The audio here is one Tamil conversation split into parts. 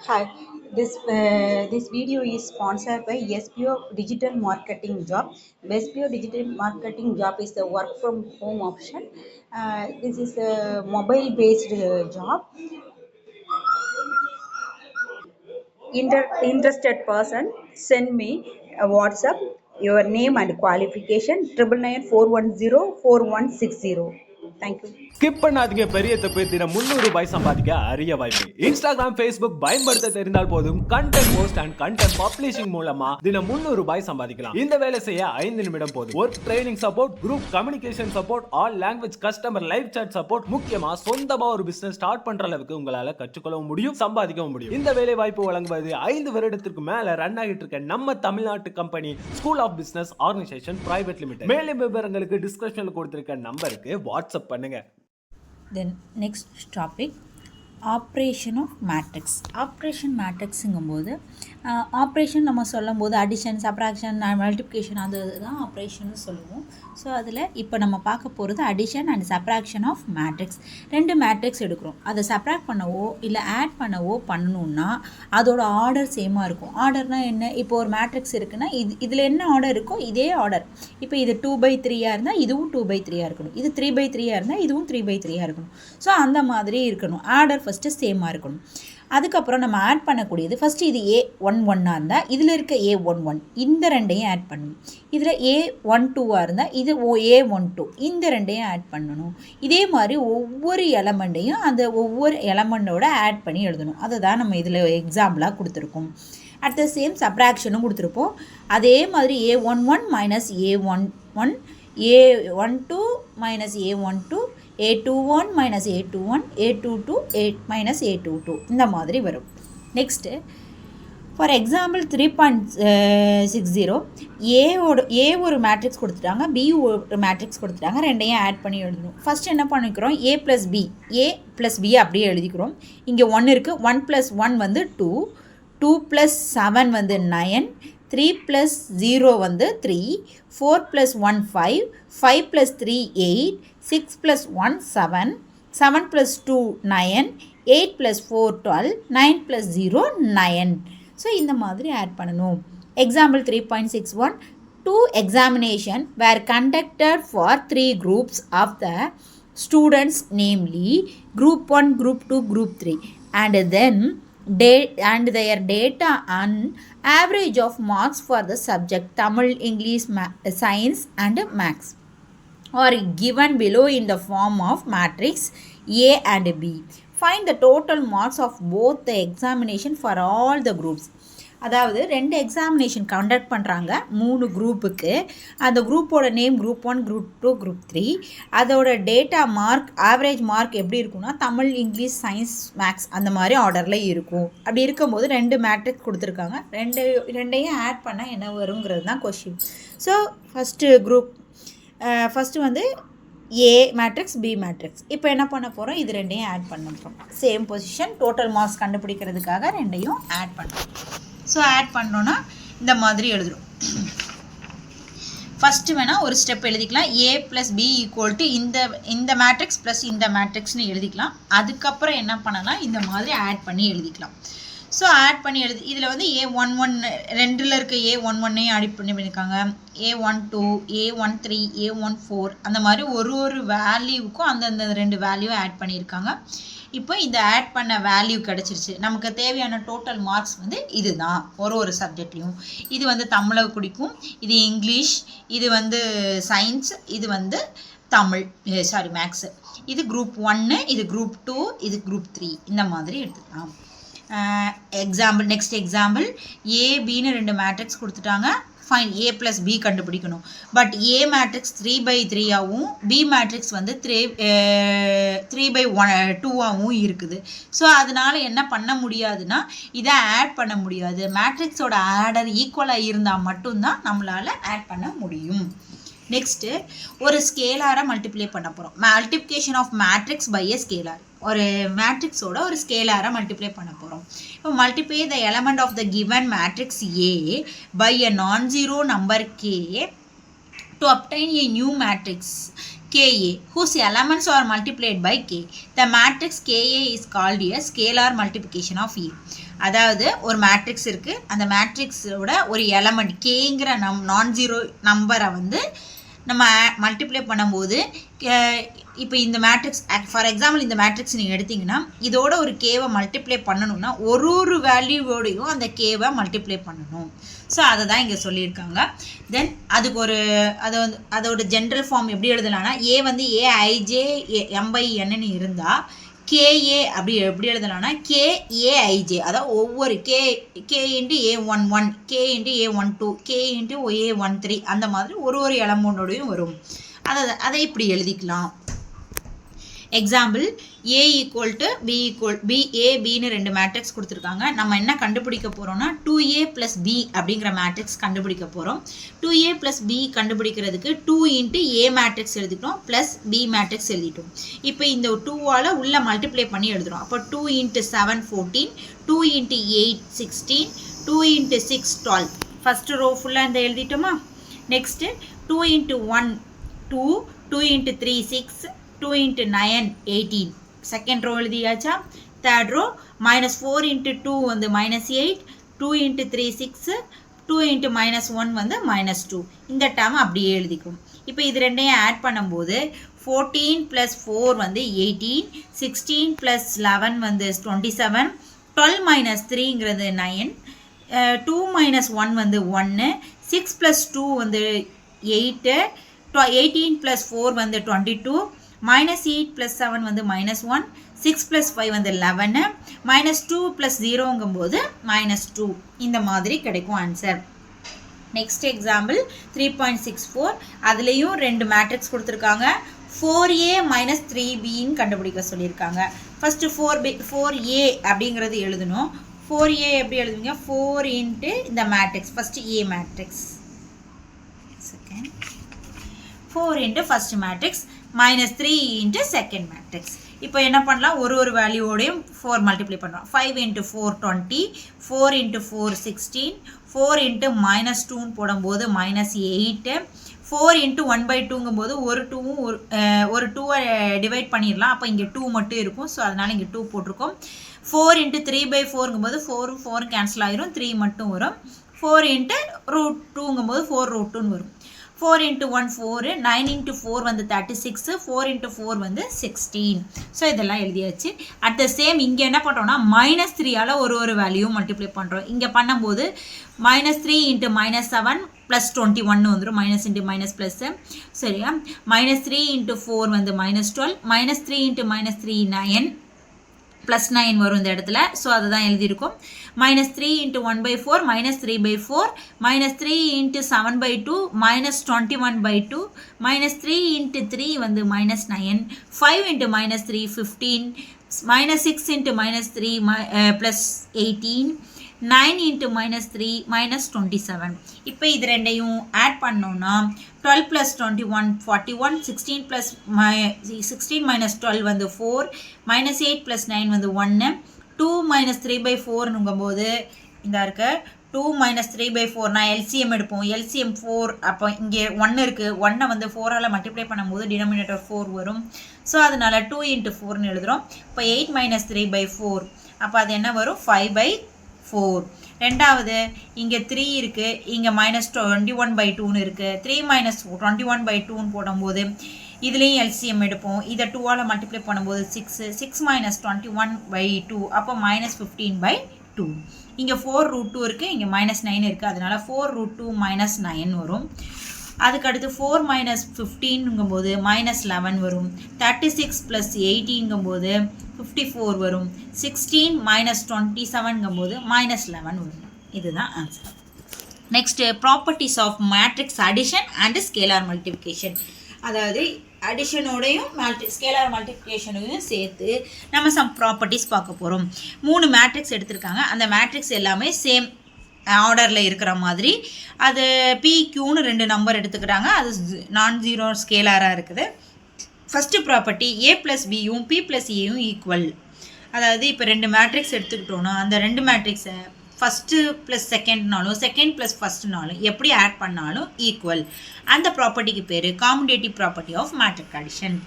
Hi, this video is sponsored by SPO Digital Marketing Job. SPO Digital Marketing Job is the work from home option. This is a mobile based job. Interested person send me a WhatsApp your name and qualification 9994104160. Thank you. Skip பண்ணாதீங்க. பெரிய தப்பு. தினம் ₹300 சம்பாதிக்க அரிய வாய்ப்பு. இன்ஸ்டாகிராம், Facebook பயன்படுத்த தெரிந்தால் போதும். Content post and content publishing மூலமா தினம் ₹300 சம்பாதிக்கலாம். இந்த வேலை செய்ய 5 நிமிடம் போதும். Work training support, group communication support, all language customer live chat support, முக்கியமா சொந்தமா ஒரு பிசினஸ் ஸ்டார்ட் பண்ற அளவுக்கு உங்களால கற்றுக்கொள்ளவும் முடியும், சம்பாதிக்கவும் முடியும். இந்த வேலை வாய்ப்பு வழங்குவது 5 வருடத்திற்கு மேல ரன் ஆகிட்டு இருக்க நம்ம தமிழ்நாட்டு company school of business organisation private limited. மேலும் விவரங்களுக்கு டிஸ்கிரிப்ஷன்ல கொடுத்திருக்க நம்பருக்கு வாட்ஸ்அப் பண்ணுங்க. Then next topic, operation of matrix. Operation மேட்ரிக்ஸுங்கும்போது ஆப்ரேஷன் நம்ம சொல்லும் போது அடிஷன், சப்ராக்ஷன், மல்டிப்ளிகேஷன் அது தான் ஆப்ரேஷன் சொல்லுவோம். ஸோ அதில் இப்போ நம்ம பார்க்க போகிறது addition and subtraction of matrix. 2 matrix எடுக்கிறோம். அதை சப்ராக்ட் பண்ணவோ இல்லை ஆட் பண்ணவோ பண்ணணுன்னா அதோட ஆர்டர் சேமாக இருக்கும். ஆர்டர்னால் என்ன? இப்போ ஒரு மேட்ரிக்ஸ் இருக்குன்னா இதில் என்ன ஆர்டர் இருக்கோ இதே ஆர்டர். இப்போ இது 2/3 இருந்தால் இதுவும் 2/3 இருக்கணும். இது 3/3 இருந்தால் இதுவும் 3/3 இருக்கணும். ஸோ அந்த மாதிரி இருக்கணும். ஆர்டர் ஃபஸ்ட்டு சேமாக இருக்கணும். அதுக்கப்புறம் நம்ம ஆட் பண்ணக்கூடியது ஃபஸ்ட்டு இது A11 இருந்தால் இதில் இருக்க A11 இந்த ரெண்டையும் ஆட் பண்ணணும். இதில் A12 இருந்தால் இது A12 இந்த ரெண்டையும் ஆட் பண்ணணும். இதே மாதிரி ஒவ்வொரு எலமெண்ட்டையும் அந்த ஒவ்வொரு எலமெண்டோட ஆட் பண்ணி எழுதணும். அதை தான் நம்ம இதில் எக்ஸாம்பிளாக கொடுத்துருக்கோம். அட் த சேம் சப்ராக்ஷனும் கொடுத்துருப்போம். அதே மாதிரி A11 minus A11, A12 minus A12, A21 minus A21, A22 minus A22 இந்த மாதிரி வரும். நெக்ஸ்ட்டு ஃபார் எக்ஸாம்பிள் 3.60 ஏ ஒரு மேட்ரிக்ஸ் கொடுத்துட்டாங்க, பி ஒரு மேட்ரிக்ஸ் கொடுத்துட்டாங்க. ரெண்டையும் ஆட் பண்ணி எழுதணும். ஃபஸ்ட் என்ன பண்ணிக்கிறோம்? ஏ ப்ளஸ் பி அப்படியே எழுதிக்கிறோம். இங்கே 1 இருக்குது. 1 + 1 வந்து 2, 2 + 7 வந்து 9, 3 + 0 வந்து 3, 4 + 1 5, 5 + 3 8, 6 + 1 7, 7 + 2 9, 8 + 4 12, 9 + 0 9. ஸோ இந்த மாதிரி ஆட் பண்ணணும். Example 3.61, 2 examination were conducted for 3 groups of the students, namely group 1, group 2, group 3, and then and their data on average of marks for the subject Tamil, English, Science and Maths are given below in the form of matrix A and B. Find the total marks of both the examination for all the groups. அதாவது 2 எக்ஸாமினேஷன் கண்டக்ட் பண்ணுறாங்க 3 குரூப்புக்கு. அந்த குரூப்போட நேம் குரூப் 1, குரூப் 2, குரூப் 3. அதோட டேட்டா மார்க், ஆவரேஜ் மார்க் எப்படி இருக்குன்னா தமிழ், இங்கிலீஷ், சயின்ஸ், மேக்ஸ் அந்த மாதிரி ஆர்டரில் இருக்கும். அப்படி இருக்கும்போது 2 மேட்ரிக்ஸ் கொடுத்துருக்காங்க. ரெண்டையும் ஆட் பண்ணால் என்ன வருங்கிறது தான் கொஷின். ஸோ ஃபஸ்ட்டு வந்து ஏ மேட்ரிக்ஸ், பி மேட்ரிக்ஸ். இப்போ என்ன பண்ண போகிறோம்? இது ரெண்டையும் ஆட் பண்ண போகிறோம். சேம் பொசிஷன், டோட்டல் மார்க்ஸ் கண்டுபிடிக்கிறதுக்காக ரெண்டையும் ஆட் பண்ணுறோம். ஸோ ஆட் பண்ணோன்னா இந்த மாதிரி எழுதுகிறோம். ஃபஸ்ட்டு வேணால் ஒரு ஸ்டெப் எழுதிக்கலாம். A + B = இந்த மேட்ரிக்ஸ் ப்ளஸ் இந்த மேட்ரிக்ஸ்னு எழுதிக்கலாம். அதுக்கப்புறம் என்ன பண்ணலாம்? இந்த மாதிரி ஆட் பண்ணி எழுதிக்கலாம். ஸோ ஆட் பண்ணி இதில் வந்து A11 2ல் இருக்க A11ஐயும் ஆட் பண்ணியிருக்காங்க. A12, A13, A14 அந்த மாதிரி ஒரு வேல்யூவுக்கும் அந்தந்த 2 வேல்யூவை ஆட் பண்ணியிருக்காங்க. இப்போ இந்த ஆட் பண்ண வேல்யூ கிடச்சிருச்சு. நமக்கு தேவையான டோட்டல் மார்க்ஸ் வந்து இதுதான். ஒரு சப்ஜெக்ட்லையும் இது வந்து தமிழை பிடிக்கும், இது இங்கிலீஷ், இது வந்து சயின்ஸ், இது வந்து தமிழ் மேக்ஸு. இது குரூப் 1, இது குரூப் 2, இது குரூப் 3 இந்த மாதிரி எடுத்துக்கலாம். எக்ஸாம்பிள் நெக்ஸ்ட் எக்ஸாம்பிள் ஏபின்னு 2 மேட்ரிக்ஸ் கொடுத்துட்டாங்க. ஃபைன், A + B கண்டுபிடிக்கணும். பட் A மேட்ரிக்ஸ் 3/3ஆகவும் பி மேட்ரிக்ஸ் வந்து 3/2ஆகவும் இருக்குது. ஸோ அதனால் என்ன பண்ண முடியாதுன்னா இதை ஆட் பண்ண முடியாது. மேட்ரிக்ஸோட ஆர்டர் ஈக்குவலாக இருந்தால் மட்டும்தான் நம்மளால் ஆட் பண்ண முடியும். நெக்ஸ்ட்டு ஒரு ஸ்கேலாரை மல்டிப்ளை பண்ண போகிறோம். Multiplication of matrix by a scalar. ஒரு மேட்ரிக்ஸோட ஒரு ஸ்கேலாரை மல்டிப்ளை பண்ண போகிறோம். இப்போ multiply the element of the given matrix A by a non-zero number K to obtain a new matrix KA whose elements are multiplied by K. The matrix KA is called a scalar multiplication of E. அதாவது ஒரு மேட்ரிக்ஸ் இருக்குது, அந்த மேட்ரிக்ஸோட ஒரு எலமெண்ட் கேங்கிற நான் ஜீரோ நம்பரை வந்து நம்ம மல்டிப்ளை பண்ணும்போது இப்போ இந்த மேட்ரிக்ஸ் ஃபார் எக்ஸாம்பிள் இந்த மேட்ரிக்ஸ் நீங்கள் எடுத்திங்கன்னா இதோட ஒரு கேவை மல்டிப்ளை பண்ணணும்னா ஒரு வேல்யூவோடையும் அந்த கேவை மல்டிப்ளை பண்ணணும். ஸோ அதை தான் இங்கே சொல்லியிருக்காங்க. தென் அதுக்கு அதோட ஜென்ரல் ஃபார்ம் எப்படி எழுதலாம்னா ஏ வந்து ஏஐஜே எம்/n இருந்தால் கேஏ அப்படி எப்படி எழுதலாம்னா கேஏஐஜே, அதாவது ஒவ்வொரு K into A11, K into A12, K into A13 அந்த மாதிரி ஒரு எலமெண்டோடையும் வரும். அதை இப்படி எழுதிக்கலாம். Example A equal to B ஏபின்னு ரெண்டு மேட்ரிக்ஸ் கொடுத்துருக்காங்க. நம்ம என்ன கண்டுபிடிக்க போகிறோம்னா 2A + B அப்படிங்கிற மேட்ரிக்ஸ் கண்டுபிடிக்க போகிறோம். 2A + B கண்டுபிடிக்கிறதுக்கு 2 இன்ட்டு A மேட்ரிக்ஸ் எழுதிட்டோம் ப்ளஸ் B மேட்ரிக்ஸ் எழுதிட்டோம். இப்போ இந்த 2ஆல் உள்ள மல்டிப்ளை பண்ணி எழுதுகிறோம். அப்போ 2 into 7 14, 2 into 8 16, 2 into 6 12. First row ஃபுல்லாக இந்த எழுதிட்டோமா? Next 2 into 1 2, 2 into 3 6, 2 into 9 18. Second row எழுதியாச்சா? தேர்ட் ரோ -4 into 2 வந்து -8, 2 into 3 6, 2 into -1 வந்து -2. இந்த டேர்ம் அப்படியே எழுதிக்கும். இப்போ இது ரெண்டையும் ஆட் பண்ணும்போது 14 + 4 வந்து 18, 16 + 11 வந்து 27, 12 - 3ங்கிறது 9, 2 - 1 வந்து 1, 6 + 2 வந்து 8, 18 + 4 வந்து 22, -8 + 7 வந்து -1, 6 + 5 வந்து 11, -2 + 0ங்கும்போது -2. இந்த மாதிரி கிடைக்கும் ஆன்சர். Next example 3.64. அதுலேயும் ரெண்டு மேட்ரிக்ஸ் கொடுத்துருக்காங்க. 4A - 3Bன்னு கண்டுபிடிக்க சொல்லியிருக்காங்க. ஃபஸ்ட்டு 4A அப்படிங்கிறது எழுதணும். 4A எப்படி எழுதுவீங்க? 4 இன்ட்டு இந்த matrix first A matrix, second 4 into first matrix -3 into second matrix. இப்போ என்ன பண்ணலாம்? ஒரு வேல்யூவோடையும் 4 மல்டிப்ளை பண்ணுறோம். 5 இன்ட்டு 4 20, 4 இன்ட்டு 4 16, 4 இன்ட்டு -2ன்னு போடும்போது -8, 4 இன்ட்டு 1/2ங்கும்போது ஒரு 2வை டிவைட் பண்ணிடலாம். அப்போ இங்கே 2 மட்டும் இருக்கும். ஸோ அதனால் இங்கே 2 போட்டிருக்கோம். 4 இன்ட்டு 3/4ங்கும்போது 4 கேன்சல் ஆகிரும், 3 மட்டும் வரும். 4 இன்ட்டு √2ங்கும்போது 4√2ன்னு வரும். 4 இன்ட்டு 1 4, 9 இன்ட்டு 4 வந்து 36, 4 இன்ட்டு 4 வந்து 16. ஸோ இதெல்லாம் எழுதியாச்சு. அட் த சேம் இங்கே என்ன பண்ணுறோம்னா -3ஆல் ஒரு வேல்யூ மல்டிப்ளை பண்ணுறோம். இங்கே பண்ணும்போது -3 இன்ட்டு -7 + 21 வந்துடும். மைனஸ் இன்ட்டு மைனஸ் ப்ளஸ்ஸு, சரியா? -3 இன்ட்டு 4 வந்து -12, -3 இன்ட்டு -3 9, +9 வரும் இந்த இடத்துல. ஸோ அதை தான் எழுதியிருக்கோம். -3 இன்ட்டு 1/4 -3/4, -3 இன்ட்டு 7/2 -21/2, -3 இன்ட்டு 3 வந்து -9, 5 இன்ட்டு -3 15, -6 இன்ட்டு -3 +18, 9 இன்ட்டு -3 -27. இப்போ இது ரெண்டையும் ஆட் பண்ணோன்னா 12 + 21 41, 16 - 12 வந்து 4, -8 + 9 வந்து 1, 2 - 3/4ங்கும்போது இந்த இருக்க 2 - 3/4 நான் எல்சிஎம் எடுப்போம். எல்சிஎம் 4. அப்போ இங்கே 1 இருக்குது. 1 வந்து 4ஆல் மல்டிப்ளை பண்ணும்போது டினாமினேட்டர் 4 வரும். ஸோ அதனால் 2 இன்ட்டு 4ன்னு எழுதுகிறோம். இப்போ 8 - 3/4, அப்போ அது என்ன வரும்? 5/4. ரெண்டாவது இங்கே 3 இருக்குது, இங்கே -21/2ன்னு இருக்குது. 3 - 21/2ன்னு போடும்போது இதுலேயும் எல்சிஎம் எடுப்போம். இதை 2ஆல் மல்டிப்ளை பண்ணும்போது 6, 6 - 21/2, அப்போ -15/2. இங்கே 4√2 இருக்குது, இங்கே -9 இருக்குது. அதனால் 4√2 -9 வரும். அதுக்கடுத்து 4 - 15ங்கும்போது -11 வரும். 36 + 18ங்கும்போது 54 வரும். 16 - 27ங்கும்போது -11 வரும். இதுதான் answer. Next properties of matrix addition and scalar multiplication. அதாவது அடிஷனோடையும் ஸ்கேலார் மல்டிப்ளிகேஷனையும் சேர்த்து நம்ம சம் ப்ராப்பர்ட்டிஸ் பார்க்க போகிறோம். 3 மேட்ரிக்ஸ் எடுத்திருக்காங்க. அந்த மேட்ரிக்ஸ் எல்லாமே சேம் ஆர்டரில் இருக்கிற மாதிரி அது PQன்னு 2 நம்பர் எடுத்துக்கிறாங்க. அது நான்-ஜீரோ ஸ்கேலாராக இருக்குது. ஃபஸ்ட்டு ப்ராப்பர்ட்டி A + Bயும் P + Aயும் ஈக்குவல். அதாவது இப்போ 2 மேட்ரிக்ஸ் எடுத்துக்கிட்டோன்னா அந்த 2 மேட்ரிக்ஸை ஃபஸ்ட்டு ப்ளஸ் செகண்ட்னாலும் செகண்ட் ப்ளஸ் ஃபஸ்ட்னாலும் எப்படி ஆட் பண்ணாலும் ஈக்குவல். அந்த ப்ராப்பர்ட்டிக்கு பேர் commutative property of matrix addition.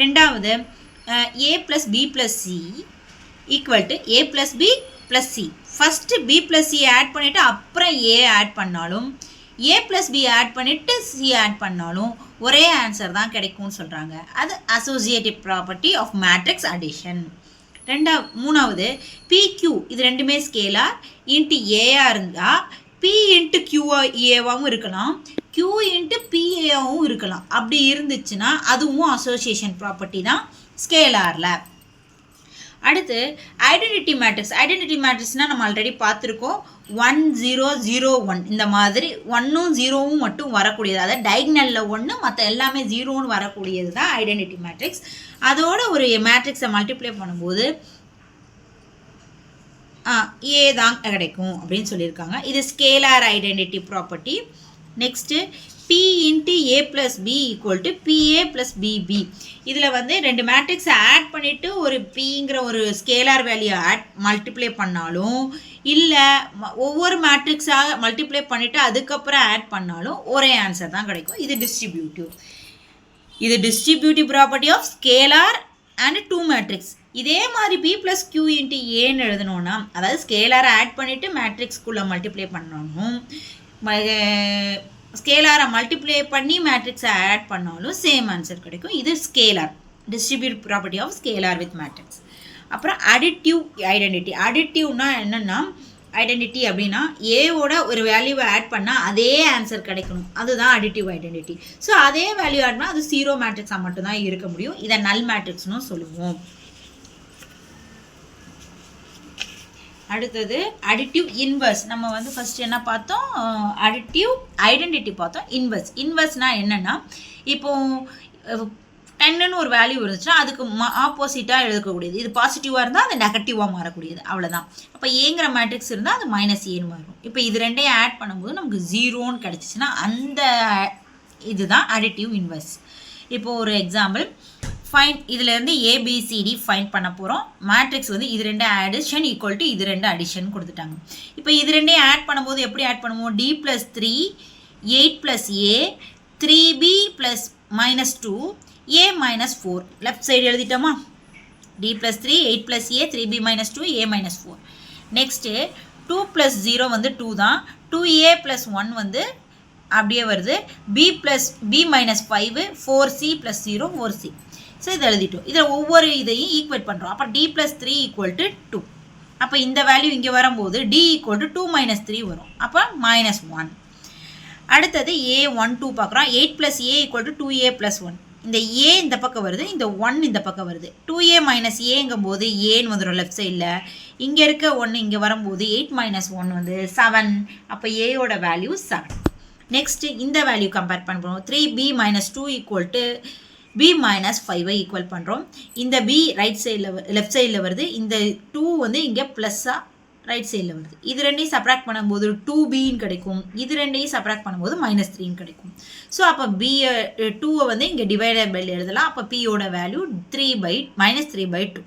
ரெண்டாவது A plus B plus C equal to A plus B plus C. First B plus C add பண்ணிவிட்டு அப்புறம் ஏ ஆட் பண்ணாலும் ஏ ப்ளஸ் பி ஆட் பண்ணிவிட்டு சி ஆட் பண்ணாலும் ஒரே ஆன்சர் தான் கிடைக்கும்னு சொல்கிறாங்க. அது associative property of matrix addition. மூணாவது பிக்யூ, இது ரெண்டுமே ஸ்கேலார் இன்ட்டு ஏஆ இருந்தால் பி இன்ட்டு கியூஏவாகவும் இருக்கலாம், கியூ இன்ட்டு பிஏவும் இருக்கலாம். அப்படி இருந்துச்சுன்னா அதுவும் அசோசியேஷன் ப்ராப்பர்ட்டி தான் ஸ்கேலாரில். அடுத்து ஐடென்டிட்டி மேட்ரிக்ஸ். ஐடென்டிட்டி மேட்ரிக்ஸ்னால் நம்ம ஆல்ரெடி பார்த்துருக்கோம். 1 0 0 1 இந்த மாதிரி 1ம் 0வும் மட்டும் வரக்கூடியது, அதாவது டயக்னலில் 1 மற்ற எல்லாமே 0ன்னு வரக்கூடியது தான் ஐடென்டிட்டி மேட்ரிக்ஸ். அதோட ஒரு மேட்ரிக்ஸை மல்டிப்ளை பண்ணும்போது ஏ தான் கிடைக்கும் அப்படின்னு சொல்லியிருக்காங்க. இது scalar identity property. Next B into A plus B equal to BA plus BB. இதில் வந்து ரெண்டு மேட்ரிக்ஸை ஆட் பண்ணிவிட்டு ஒரு பிங்கிற ஒரு ஸ்கேலார் வேல்யூ மல்டிப்ளை பண்ணாலும் இல்லை ஒவ்வொரு மேட்ரிக்ஸாக மல்டிப்ளை பண்ணிவிட்டு அதுக்கப்புறம் ஆட் பண்ணாலும் ஒரே ஆன்சர் தான் கிடைக்கும். இது டிஸ்ட்ரிபியூட்டிவ். இது distributive property of scalar and 2 matrix. இதே மாதிரி பி ப்ளஸ் கியூ இன்ட்டு ஏன்னு எழுதணுன்னா, அதாவது ஸ்கேலாரை ஆட் பண்ணிவிட்டு மேட்ரிக்ஸ்குள்ளே மல்டிப்ளை பண்ணணும், ஸ்கேலாரை மல்டிப்ளை பண்ணி மேட்ரிக்ஸை ஆட் பண்ணாலும் சேம் ஆன்சர் கிடைக்கும். இது scalar distributive property of scalar with matrix. அப்புறம் அடிட்டிவ் ஐடென்டிட்டி. அடிட்டிவ்னா என்னென்னா, ஐடென்டிட்டி அப்படின்னா ஏவோட ஒரு வேல்யூவை ஆட் பண்ணால் அதே ஆன்சர் கிடைக்கணும், அதுதான் அடிட்டிவ் ஐடென்டிட்டி. ஸோ அதே வேல்யூ ஆட் பண்ணால் அது 0 மேட்ரிக்ஸாக மட்டும்தான் இருக்க முடியும். இதை நல் மேட்ரிக்ஸ்னு சொல்லுவோம். அடுத்தது அடிட்டிவ் இன்வர்ஸ். நம்ம வந்து ஃபஸ்ட் என்ன பார்த்தோம், அடிட்டிவ் ஐடென்டிட்டி பார்த்தோம். இன்வர்ஸ்னால் என்னென்னா, இப்போது 10ன்னு ஒரு வேல்யூ இருந்துச்சுன்னா அதுக்கு ஆப்போசிட்டாக எழுதக்கூடியது. இது பாசிட்டிவாக இருந்தால் அது நெகட்டிவாக மாறக்கூடியது, அவ்வளோதான். அப்போ ஏங்கிற மேட்ரிக்ஸ் இருந்தால் அது -ஏன்னு மாறும். இப்போ இது ரெண்டையும் ஆட் பண்ணும்போது நமக்கு 0ன்னு கிடச்சிச்சின்னா அந்த இதுதான் அடிட்டிவ் இன்வர்ஸ். இப்போது ஒரு எக்ஸாம்பிள் ஃபைன், இதுலேருந்து ஏபிசிடி ஃபைன் பண்ண போகிறோம். மேட்ரிக்ஸ் வந்து இது ரெண்டு அடிஷன் ஈக்குவல் டு இது ரெண்டு அடிஷன் கொடுத்துட்டாங்க. இப்போ இது ரெண்டையும் ஆட் பண்ணும்போது எப்படி ஆட் பண்ணுவோம், D + 3 8 + A 3B + -2 A - 4. Left side எழுதிட்டோமா, D + 3 8 + A 3B - 2 A - 4. Next 2 + 0 வந்து 2 தான், 2A + 1 வந்து அப்படியே வருது, B - 5 4C + 0 4C. ஸோ இதை எழுதிட்டோம். இதில் ஒவ்வொரு இதையும் ஈக்குவேட் பண்ணுறோம். அப்போ D + 3 = 2. அப்போ இந்த வேல்யூ இங்கே வரும்போது D = 2 - 3 வரும். அப்போ -1. அடுத்தது A12 பார்க்குறோம். 8 + A = 2A + 1. இந்த A இந்த பக்கம் வருது, இந்த 1 இந்த பக்கம் வருது. 2A - Aங்கும் போது ஏன்னு வந்துடும் லெஃப்ட் சைடில். இங்கே இருக்க 1 இங்கே வரும்போது 8 - 1 வந்து 7. அப்போ ஏயோட வேல்யூ 7. நெக்ஸ்ட்டு இந்த வேல்யூ கம்பேர் பண்ணுறோம். 3B - 2 = B - 5 ஈக்குவல் பண்ணுறோம். இந்த B ரைட் சைடில் லெஃப்ட் சைடில் வருது, இந்த 2 வந்து இங்கே ப்ளஸ்ஸாக ரைட் சைடில் வருது. இது ரெண்டையும் சப்ராக்ட் பண்ணும்போது 2Bன்னு கிடைக்கும், இது ரெண்டையும் சப்ராக்ட் பண்ணும்போது -3ன்னு கிடைக்கும். ஸோ அப்போ B2 வந்து இங்கே டிவைடட் பை எழுதலாம். அப்போ Pயோட வேல்யூ -3/2.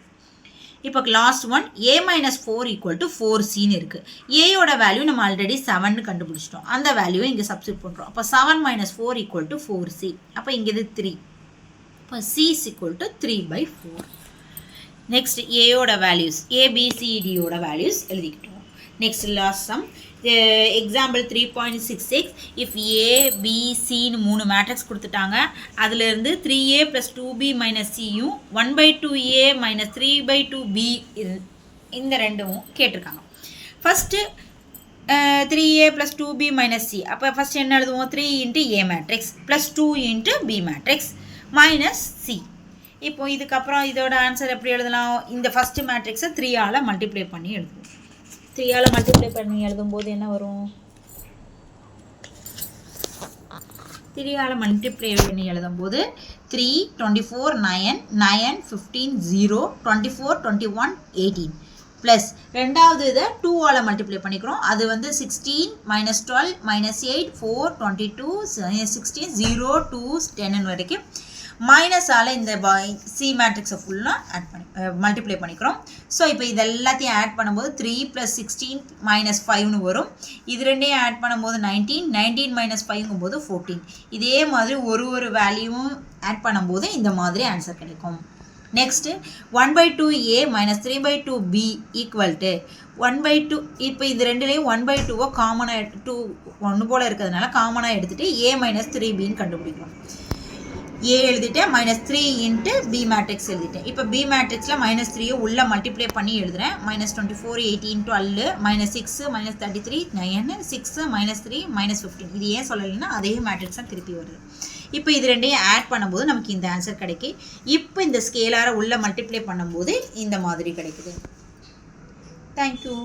இப்போ லாஸ்ட் ஒன் A - 4 = 4Cன்னு இருக்குது. ஏயோட வேல்யூ நம்ம ஆல்ரெடி 7ன்னு கண்டுபிடிச்சிட்டோம், அந்த வேல்யூவை இங்கே சப்ஸ்டிட் பண்ணுறோம். அப்போ 7 - 4 = 4C. அப்போ இங்கே இது 3. இப்போ C = 3/4. நெக்ஸ்ட் ஏயோட வேல்யூஸ் ABCDயோட வேல்யூஸ் எழுதிக்கிட்டோம். Next last some example 3.66. If ABCன்னு 3 மேட்ரிக்ஸ் கொடுத்துட்டாங்க. அதுலேருந்து 3A + 2B - Cயும் 1/2A - 3/2B இந்த ரெண்டும் கேட்டிருக்காங்க. First 3A + 2B - C. அப்போ ஃபஸ்ட் என்ன எழுதுவோம், 3 × A matrix + 2 × B matrix -C. இப்போ இதுக்கப்புறம் இதோட ஆன்சர் எப்படி எழுதலாம், இந்த ஃபஸ்ட்டு மேட்ரிக்ஸை 3ஆல் மல்டிப்ளை பண்ணி எழுதுவோம். 3ஆல் மல்டிப்ளை பண்ணி எழுதும்போது என்ன வரும், 3ஆல் மல்டிப்ளை பண்ணி எழுதும்போது 3 24 9 9 15 0 24 21 18 ப்ளஸ் ரெண்டாவது இதை 2ஆல் மல்டிப்ளை பண்ணிக்கிறோம். அது வந்து 16 - 12 - 8 4 22 16 0 2 10 வரைக்கும் மைனஸால் இந்த சி மேட்ரிக்ஸை ஃபுல்லாக ஆட் பண்ணி மல்டிப்ளை பண்ணிக்கிறோம். ஸோ இப்போ இது எல்லாத்தையும் ஆட் பண்ணும்போது 3 + 16 - 5னு வரும். இது ரெண்டையும் ஆட் பண்ணும்போது 19 - 5ங்கும்போது 14. இதே மாதிரி ஒரு வேல்யூவும் ஆட் பண்ணும்போது இந்த மாதிரி ஆன்சர் கிடைக்கும். Next 1/2a - 3/2b = 1/2. இப்போ இது ரெண்டுலேயும் 1/2 காமனாக 2 ஒன்று போல் இருக்கிறதுனால காமனாக எடுத்துகிட்டு a - 3bன்னு கண்டுபிடிக்கிறோம். a எழுதிட்டேன், -3 × b மேட்ரிக்ஸ் எழுதிட்டேன். இப்போ b மேட்ரிக்ஸில் -3 உள்ளே மல்டிப்ளை பண்ணி எழுதுகிறேன். -24 18 12 -6 -33 9 6 -3 -15. இது ஏன் சொல்லலைன்னா அதே மேட்ரிக்ஸ் தான் திருப்பி வருது. இப்போ இது ரெண்டையும் ஆட் பண்ணும்போது நமக்கு இந்த ஆன்சர் கிடைக்கும். இப்போ இந்த ஸ்கேலாரை உள்ளே மல்டிப்ளை பண்ணும்போது இந்த மாதிரி கிடைக்குது. தேங்க்யூ.